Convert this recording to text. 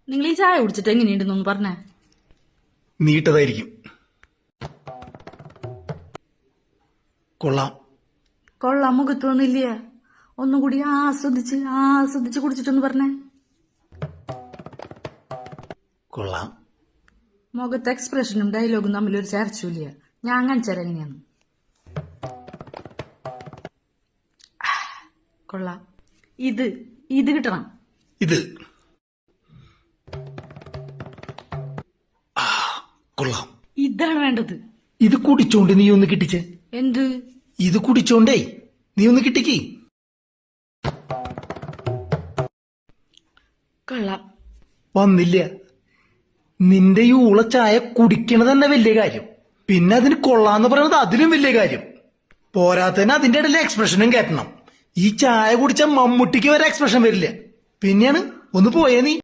നിങ്ങൾ ഈ ചായ കുടിച്ചിട്ട് എങ്ങനെയുണ്ടെന്നൊന്ന് പറഞ്ഞേ. നീട്ടതായിരിക്കും. കൊള്ളാം. കൊള്ളാം മുഖത്ത് തോന്നില്ല. ഒന്നും കൂടി ആസ്വദിച്ച് കുടിച്ചിട്ടൊന്ന് പറഞ്ഞേ. കൊള്ളാം. മുഖത്തെ എക്സ്പ്രഷനും ഡയലോഗും തമ്മിലൊരു ചേർച്ചയില്ല. ഞാൻ കാണിച്ചാൽ എങ്ങനെയാണ്. കൊള്ളാം. ഇത് കിട്ടണം. ഇത് കൊള്ളാം. ഇതാണ് വേണ്ടത്. ഇത് കുടിച്ചോണ്ട് നീ ഒന്ന് കിട്ടിച്ചേ. എന്ത്? ഇത് കുടിച്ചോണ്ടേ നീ ഒന്ന് കിട്ടിക്ക്. കൊള്ളാം. വന്നില്ല. നിന്റെ ഈ ഊള ചായ കുടിക്കണത് തന്നെ വലിയ കാര്യം, പിന്നെ അതിന് കൊള്ളാന്ന് പറയുന്നത് അതിലും വലിയ കാര്യം. പോരാത്തന്നെ അതിന്റെ ഇടയിൽ എക്സ്പ്രഷനും കേട്ടണം. ഈ ചായ കുടിച്ച മമ്മൂട്ടിക്ക് വരെ എക്സ്പ്രഷൻ വരില്ല. പിന്നെയാണ് ഒന്ന് പോയേ നീ.